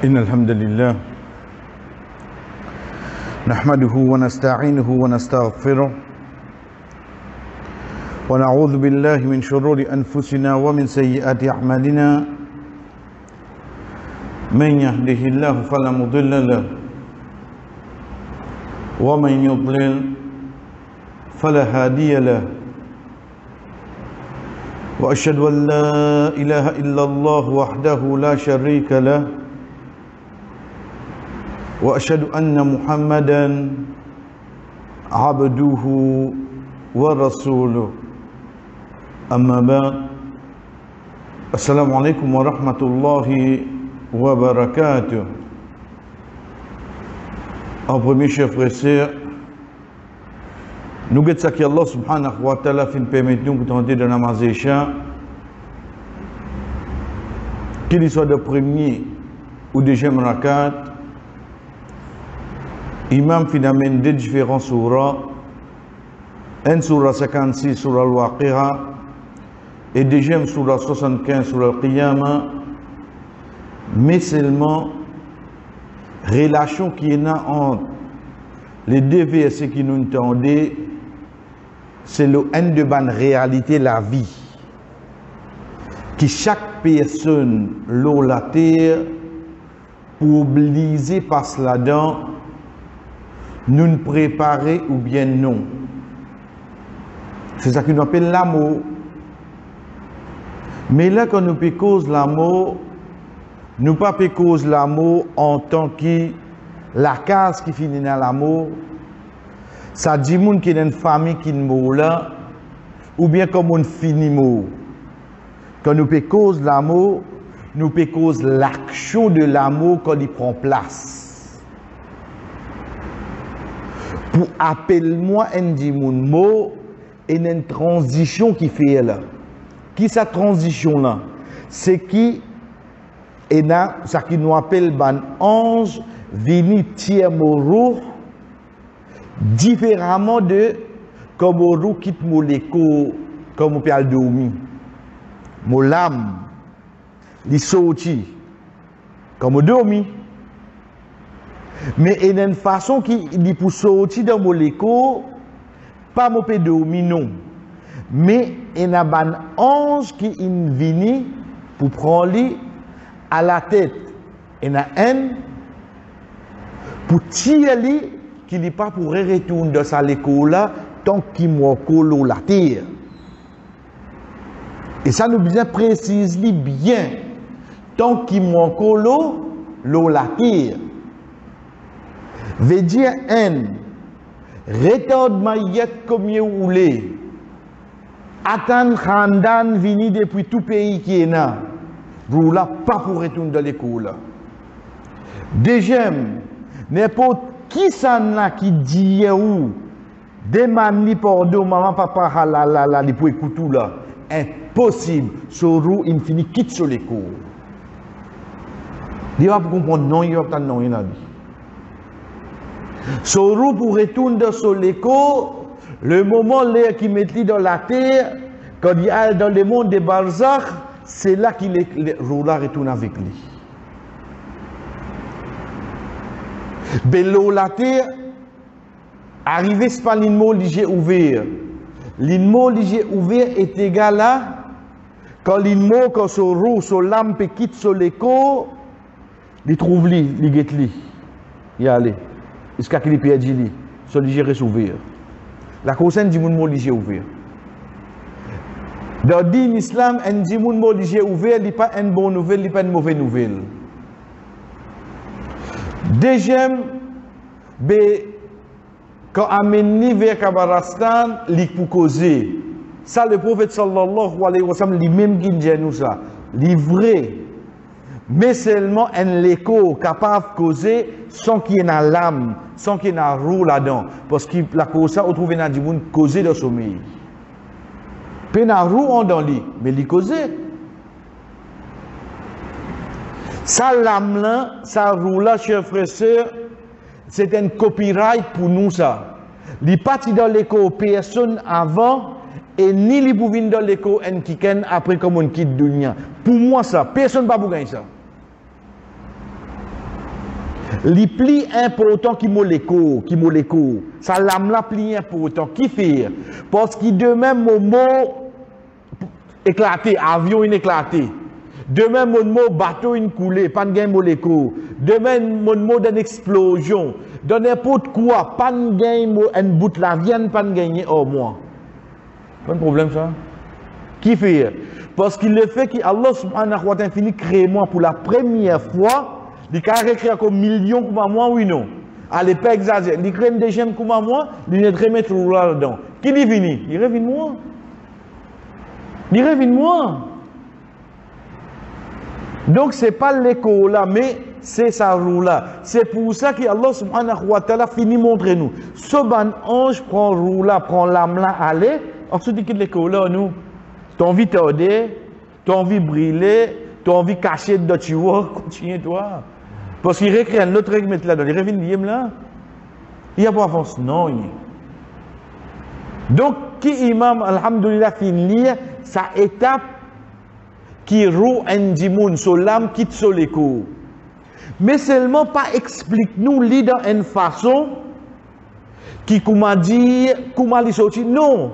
إن الحمد لله نحمده ونستعينه ونستغفره ونعوذ بالله من شرور أنفسنا ومن سيئات أعمالنا من يهده الله فلا مضل له ومن يضلل فلا هادي له وأشهد أن لا إله إلا الله وحده لا شريك له وأشهد أن محمدا عبده ورسوله أما بعد السلام عليكم ورحمة الله وبركاته. En premier, chers frères et sœurs, nous guettons que Allah subhanahu wa ta'ala fin permettre nous de tenter de namazer Isha, qu'il soit de premier ou deuxième rakat, Imam fin amène deux différents surahs, un surah 56 surah Al-Waqi'a et deuxième surah 75 surah Al-Qiyamah, mais seulement relation qui est là entre les deux versets qui nous entendaient, c'est le un de ban réalité la vie qui chaque personne l'eau la terre pour obliger par là-dedans nous nous préparer ou bien non. C'est ça qu'on appelle l'amour. Mais là quand nous cause l'amour, nous pas cause l'amour en tant que la case qui finit dans l'amour. Ça dit moun qui est dans une famille qui est là, ou bien comme on finit mot. Quand nous cause l'amour, nous cause l'action de l'amour quand il prend place. Pour appelle-moi un dit moun mot et une transition qui fait là. Qui sa transition là? C'est qui et là, ça qui nous appelle ban ange vini tiers morou différemment de comme morou quitte mon l'écho comme on peut al dormir. Mon l'âme li sorti comme dormi. Mais il y a une façon qui dit pour sortir dans mon écho pas mon peut dormir non. Mais il y a un ange qui est venu pour prendre lui à la tête. Il y en a un pour tirer lui qui n'est pas pour retourner dans sa école là tant qu'il m'a collé la terre. Et ça nous bien précise bien tant qu'il m'a collé la terre. Veut dire un retard maillet comme il voulait. Attendre Khandan vini depuis tout pays qui est là. Vous là pas pour retourner dans l'école. Deuxième, n'importe qui s'en a qui dit où demande ni pardon maman papa halala li pour écouter là impossible. Sorou il finit quitte sur l'école. Il va comprendre non il va pas non il a dit. Sorou pour retourner dans l'école, le moment là qui met dans la terre quand il est dans le monde des barzakh, c'est là qu'il retourne avec lui. Bello la terre, arrivé c'est pas l'inmo lige ouvert. L'inmo lige ouvert est égal à quand l'inmo quand son roue, son lampe quitte sur l'écho, il trouve lui, il guette lui. Il allait. Jusqu'à qu'il perde lui, son lige reste ouvert. La cause du monde lige ouvert. Dans l'islam, un dit moun mo lige ouvert, il n'est pas une bonne nouvelle, il n'est pas une mauvaise nouvelle. Deuxième, quand amène vers Kabarastan, il pour causer. Ça, le prophète sallallahu alayhi wa sallam, lui-même qui dit nous ça. Livré. Mais seulement un l'écho capable de causer sans qu'il y ait une lame, sans qu'il y ait une roue là-dedans. Parce que la cause ça, on trouve dans du monde causer de sommeil. Pena roue dans lui, mais il causait. Ça lame là, ça roue là, chers frères et sœurs, c'est un copyright pour nous ça. Il parti dans l'écho personne avant et ni les pouvines dans l'écho en kiken après comme on quitte dunya. Pour moi ça, personne ne va pas gagner ça. Les plis importants qui moléco. Ça lame la pli important. Qui fait? Parce qu'il de même mot éclaté, avion éclaté. De même mot bateau coulé, pas de gain moléco. De même mot d'une explosion. De n'importe quoi, pas de gain un bout de la viande, pas de gagner au moins. Pas de problème ça? Qui fait? Parce qu'il le fait qu'Allah subhanahu wa ta'ala finit créer moi pour la première fois. Il a créé comme millions comme moi, oui non. Allez, pas exagérer. Il crée des gemmes comme moi, il est très mettre là-dedans. Qui dit fini? Il revient moi. Il revient moi. Donc ce n'est pas l'écho là, mais c'est sa roue là. C'est pour ça qu'Allah subhanahu wa ta'ala finit montrer nous. Ce ban ange prend roue là, prend l'âme là, allez. Ensuite il quitte l'écho là, nous. Tu as envie de t'aider, tu as envie de briller, tu as envie de cacher de tu vois, continue toi. Parce qu'il récrée l'autre règle mettre là, dans les revient là. Il n'y a pas force, non. Donc, qui imam, alhamdulillah, finit sa étape qui roue un dimoun, sur l'âme quitte sur l'écho. Mais seulement pas explique-nous l'idée dans une façon qui, comment dire, comment les sortir. Non,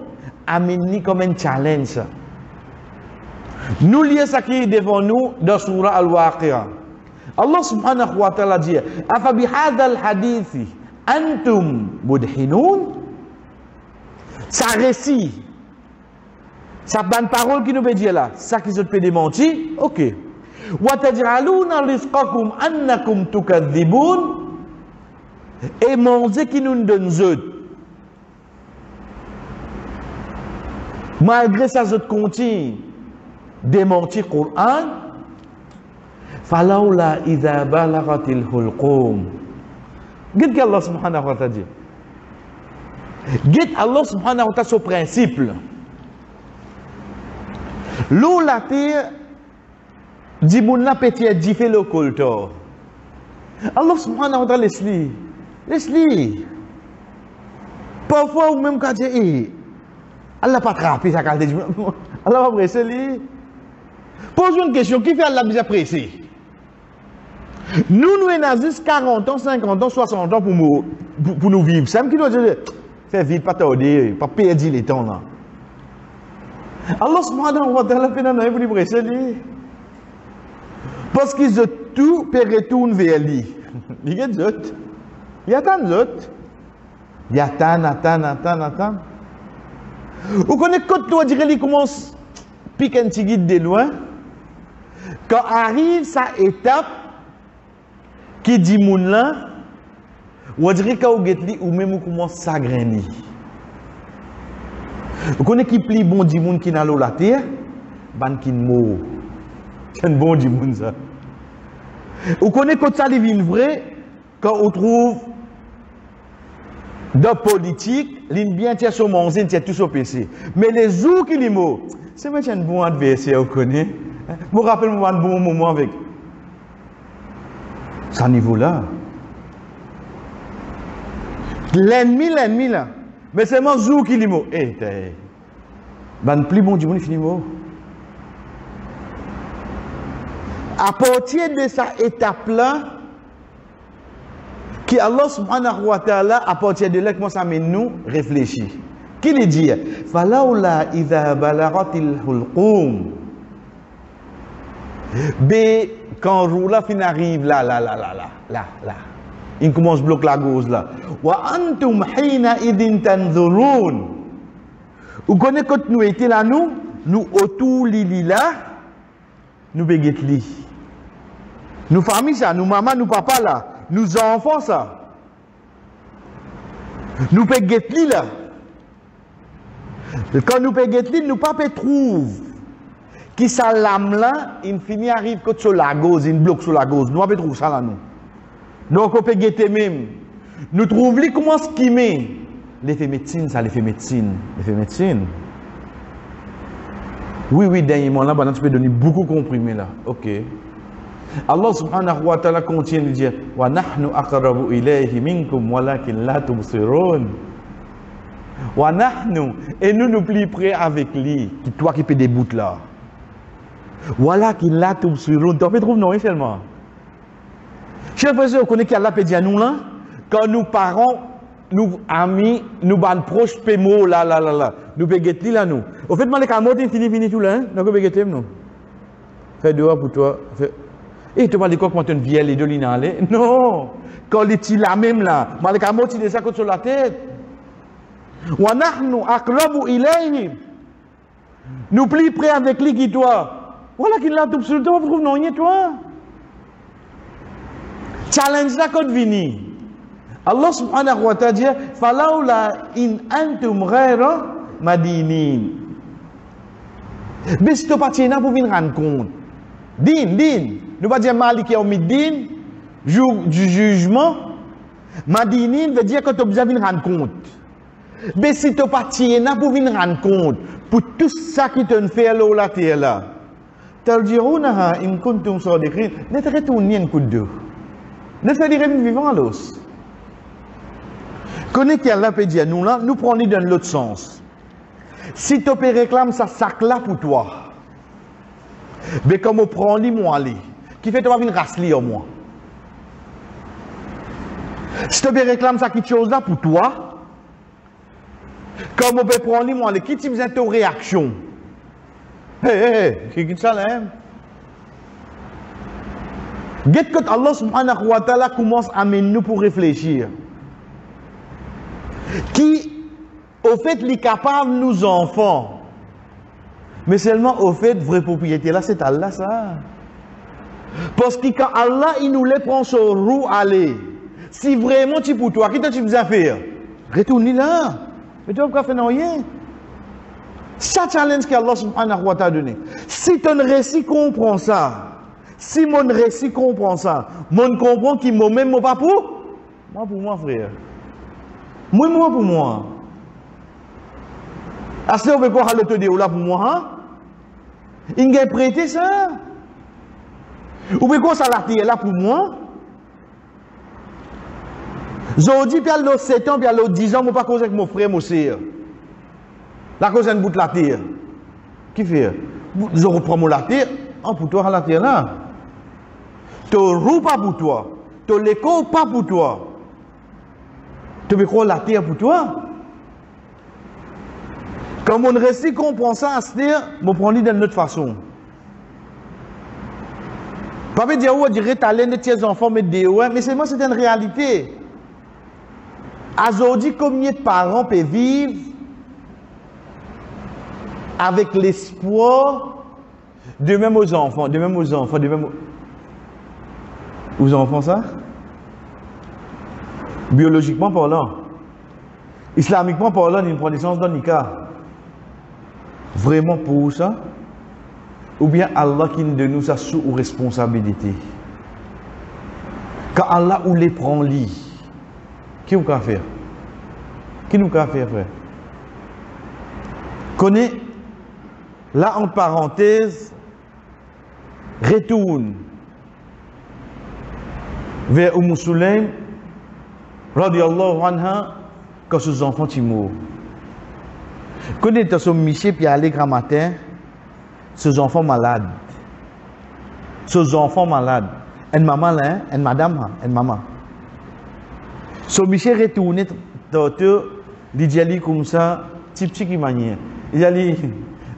amène comme un challenge. Nous lions ça qui est devant nous dans Surah Al-Waqi'ah. Allah subhanahu wa ta'ala dit afa bihadha al-hadithi antum mudhinun. Ça récit. Ça bonne parole qui nous peut dire là, ça qui se peut démentir. OK. Wa taj'aluna rizqakum annakum tukadhibun. Et manger qui nous donne zut. Malgré ça, je continue démentir le Coran. Falaula idha balaghatil hulqum. Qu'est-ce qu'Allah subhanahu wa ta'ala dit? Qu'est-ce Allah subhanahu wa ta'ala son principe? L'eau la terre dit mon la petit dit fait le coltor. Allah subhanahu wa ta'ala laisse-li. Parfois ou même quand tu Allah pas attraper ça quand Allah va presser lui. Pose une question, qui fait Allah déjà pressé? Nous avons juste 40 ans, 50 ans, 60 ans pour nous vivre. C'est qui doit dire, fais vite, pas tarder, pas perdre les temps là. Allah subhanahu wa ta'ala fait dans la vie pour presser lui. Parce qu'ils ont tout pour retourner vers lui. Il y a des autres. Il y a tant d'autres. Il y a tant. Vous connaissez quand tu dire qu'il commence à piquer un petit guide de loin. Quand arrive sa étape qui dit moun là, on dirait qu'on get ou même on commence à grainer. Vous connaissez qui plie bon di moun qui n'a la terre, ban qui mot. C'est un bon di moun ça. Vous connaissez quand ça devient vrai, quand on trouve dans la politique, l'une bien tient sur mon zine, tient tout sur PC. Mais les jours qui les mots, c'est un bon adversaire, vous connaissez. Vous rappelez-moi un bon moment avec. C'est à niveau-là. L'ennemi là. Mais c'est mon jour qui les mots. Eh, ben plus bon du monde finit mot. À partir de cette étape-là, qui Allah subhanahu wa ta'ala, à partir de là, comment ça mène nous réfléchir. Qui lui dit? Falaula idha balaghatil hulqum. B, quand Roula fin arrive là. Il commence à bloquer la gauche là. Wa antum hina idin tanzurun. Vous connaissez quand nous étions là, nous autour lili là, nous béguet li. Nous famille ça, nous maman, nous papa là, nous enfants ça. Nous béguet li là. Quand nous béguet li, nous papa trouve. Qui ça l'âme là, il finit arrive que sur la gauche, il bloque sur la gauche. Nous on trouve ça là nous. Donc on peut guetter même. Nous trouvons comment ce qui met. L'effet médecine, ça l'effet médecine. Oui, dernièrement là, tu peux donner beaucoup de comprimés là. Ok. Allah subhanahu wa ta'ala continue de dire wa nahnu aqrabu ilayhi minkum walakin la tubsirun. Wa nahnu, et nous plus près avec lui, qui toi qui peux des bouts là. Voilà qu'il l'a tout sur l'eau. Tu peux trouver non seulement. Chers frères, vous connaissez qu'Allah peut dire nous là, quand nous parents, nous amis, nous ban proches, pémo, là, nous péguettons là, nous. Au fait, moi, les camotes, fini tout là, hein, nous péguettons, nous. Fais dehors pour toi. Et tu m'as dit quoi quand tu viens les deux lignes? Non! Quand les petits là même là, moi, les camotes, ils déjà sur la tête. Wa nahnu aqrabu ilayhi. Nous plus près avec lui qui toi. Voilà qu'il l'a tout sur toi, vous trouvez non, toi. Challenge là quand vini. Allah subhanahu wa ta'ala dit falaula in antum ghayra madinin. Mais si tu pas tiens pour venir rendre compte. Din. Nous pas dire Malik yawmiddin, jour du jugement. Madinin veut dire que tu as besoin de rendre compte. Mais si tu pas tiens pour venir rendre compte pour tout ça qui te fait là la terre là. Tarji'unaha in kuntum sadiqin. Ne te retourner un coup de deux. Ne fais dire vivant l'os. Connais qu'Allah peut dire nous là, nous prenons dans l'autre sens. Si tu réclames ça sac là pour toi, mais comme on prend lui moi aller, qui fait tu vas venir rasler au moins. Si tu réclames ça quelque chose là pour toi, comme on peut prendre lui moi aller, qui tu besoin de ta réaction? Qui ça là? Get que Allah subhanahu wa ta'ala commence à amener nous pour réfléchir. Qui, au fait, est capable de nous enfants. Mais seulement, au fait, vraie propriété là, c'est Allah ça. Parce que quand Allah, il nous les prend sur roue, aller. Si vraiment tu pour toi, qu'est-ce que tu veux faire? Retourne là. Mais tu vas pas faire rien. C'est un challenge qu'Allah subhanahu wa ta'ala donné. Si ton récit comprend ça, si mon récit comprend ça, mon comprend qu'il m'a même pas pour moi, frère. Moi pour moi. Est-ce que vous pouvez pas te dire là pour moi, hein? Il a prêté ça. Ou pouvez quoi ça la terre là pour moi? Aujourd'hui, puis à l'autre 7 ans, puis à l'autre 10 ans, je ne pas causer avec mon frère, mon sœur. La cause d'une bout de la terre. Qui fait? Je reprends mon la terre, pour toi, la terre là. Tu ne roues pas pour toi. Tu ne l'écoutes pas pour toi. Tu veux croire la terre pour toi? Comme on récit comprend ça à se dire, je prends lui d'une autre façon. Pas veut dire, on dirait talent de tes enfants, mais c'est moi, c'est une réalité. Aujourd'hui, combien de parents peuvent vivre avec l'espoir de même aux enfants, aux enfants ça? Biologiquement parlant, islamiquement parlant, une connaissance d'un nikah. Vraiment pour ça? Ou bien Allah qui nous donne ça sous responsabilité? Quand Allah ou les prend lit, qui nous peut faire? Qui nous peut faire, frère? Connais, là en parenthèse, retourne vers Sulaym, radiyallahu anha, quand ses enfants sont morts. Quand il était sur Miché, puis aller grand matin, ses enfants malades. Ses enfants malades. Une maman là, une madame, une maman. Sur Miché retourné, il dit comme ça, petit qui manière. Il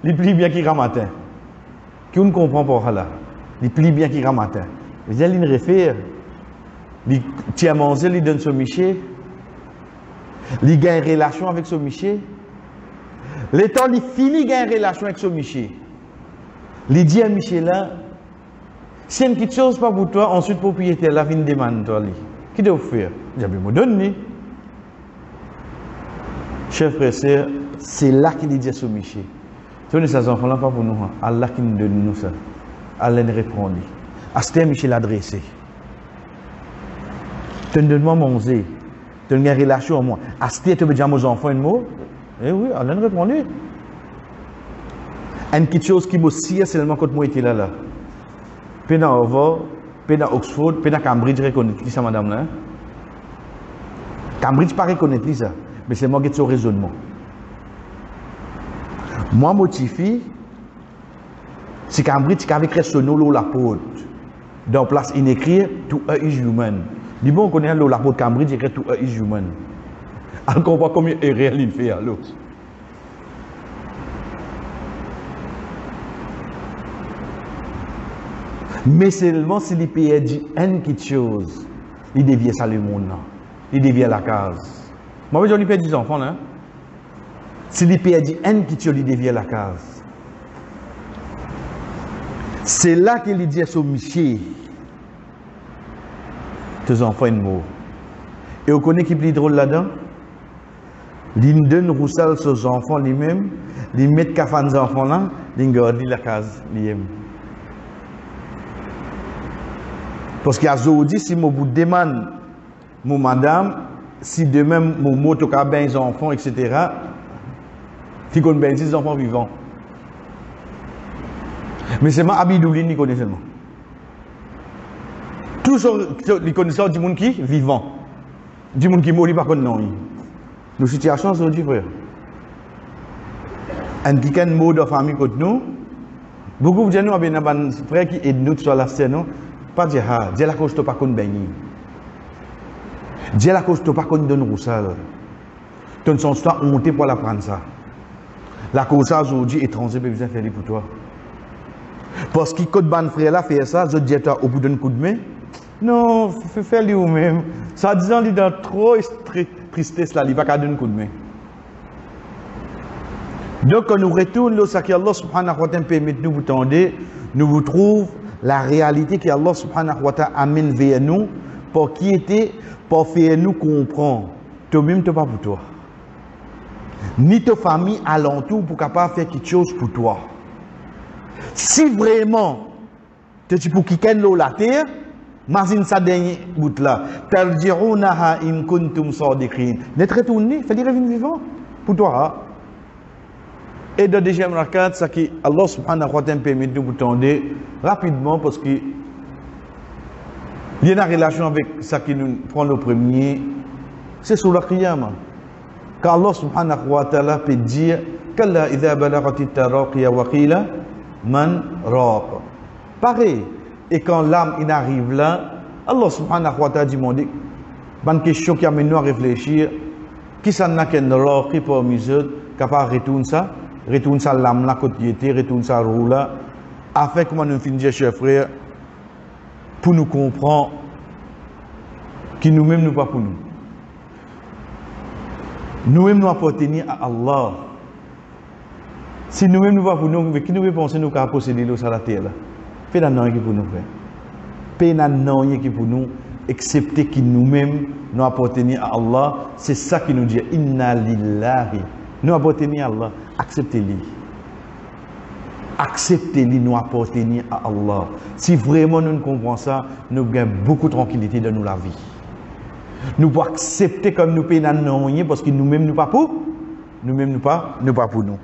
dit, plie bien qui grand matin. Qui ne comprend pas là. Il plie bien qui grand matin. Il dit, il réfère. Il tient à manger, il donne son Miché. Il gagne une relation avec son Miché. Le temps, il finit gagne une relation avec son Miché. Il dit à Miché là, si une petite chose pas pour toi, ensuite propriétaire la fin demande toi. Qui doit faire? Il dit, me donne. Chers frères et sœurs, c'est là qu'il dit à son Miché. Tenez ces enfants-là pas pour nous. Allah qui nous donne nous ça. Allah nous répond. À ce Miché l'a adressé. Tu ne donnes manger. Tu as une relation à moi. À ce tu veux dire à mes enfants un mot? Eh oui, Allah nous répond. Une petite chose qui me scie seulement quand moi j'étais là. Puis à Harvard, puis à Oxford, puis à Cambridge, reconnaît ça, madame là. Cambridge pas reconnaître ça, mais c'est moi qui ai ce raisonnement. Moi, motivé, c'est Cambridge qui avait créé ce nom la porte. Dans place, il écrit to a is human. Du bon, on connaît l'apôtre Cambridge, il écrit to a is human. Alors qu'on voit combien erreur il fait à l'autre. Mais seulement si les pays dit quelque chose, il devient ça le monde. Il devient la case. Moi, je dis pas 10 enfants là. Si les pays dit quelque chose, il devient la case. C'est là qu'il dit à son monsieur, tes enfants sont morts. Et vous connaissez qui est plus drôle là-dedans? Il donne roussel aux enfants lui-même, il met café aux enfants là, il garde la case lui-même. Parce qu'il y a aujourd'hui, si je vous demande, mon madame, si demain mon mot a bien les enfants, etc., il connaît bien les enfants vivants. Mais c'est ma Abidouli qui connaît seulement. Tout les connaisseurs du monde qui est vivant. Du monde qui est mort, il ne connaît pas. Nos situations sont différentes. Un qui a un mot de famille contre nous, beaucoup de gens ont un frère qui aide nous sur la scène. Pas dire, Dieu la cause de pas qu'on baigne. Dieu la cause de pas qu'on donne roussal. Ton sens toi monter pour la prendre ça. La cause ça aujourd'hui étranger peut bien faire pour toi. Parce que quand ban frère là fait ça, je dis toi au bout d'un coup de main. Non, fais faire lui ou même. Ça disant il dans trop tristesse là, il va pas donner un coup de main. Donc quand nous retournons là, ça que Allah subhanahu wa ta'ala permet nous vous tendez, nous vous trouve la réalité que Allah subhanahu wa ta'ala amène vers nous pour qui était pour faire nous comprendre. Toi-même tu pas pour toi. Ni ta famille alentour pour capable faire quelque chose pour toi. Si vraiment tu es pour quitter la terre, imagine ça dernier bout là. Tarji'unaha in kuntum sadiqin. N'être retourné, fait dire revenir vivant pour toi. Et dans la deuxième rakat, ça qui Allah subhanahu wa ta'ala permet de vous tendre rapidement parce que il y a une relation avec ça qui nous prend le premier, c'est sur la qiyamah. Car Allah subhanahu wa ta'ala peut dire Kalla idha balagati taraqiya wa qila man raq. Pareil. Et quand l'âme il arrive là, Allah subhanahu wa ta'ala demande une question qui amène nous à réfléchir qui s'en a qu'un raqi pour misère capable de retourner ça l'âme là côté était, retourner ça roue là, afin comment nous finir chers frères pour nous comprendre qui nous-mêmes nous pas pour nous. Nous-mêmes nous appartenir à Allah. Si nous-mêmes nous pas pour nous, qui nous pensons nous qu'à posséder l'eau sur la terre là? Fais la non qui pour nous frère. Fais la non qui pour nous, excepté que nous-mêmes nous appartenir à Allah. C'est ça qui nous dit Inna lillahi. Nous appartenir à Allah. Acceptez-le. Acceptez-le, nous appartenir à Allah. Si vraiment nous comprenons ça, nous gagnons beaucoup de tranquillité dans nous la vie. Nous pouvons accepter comme nous payons non parce que nous-mêmes nous pas pour nous-mêmes nous pas pour nous.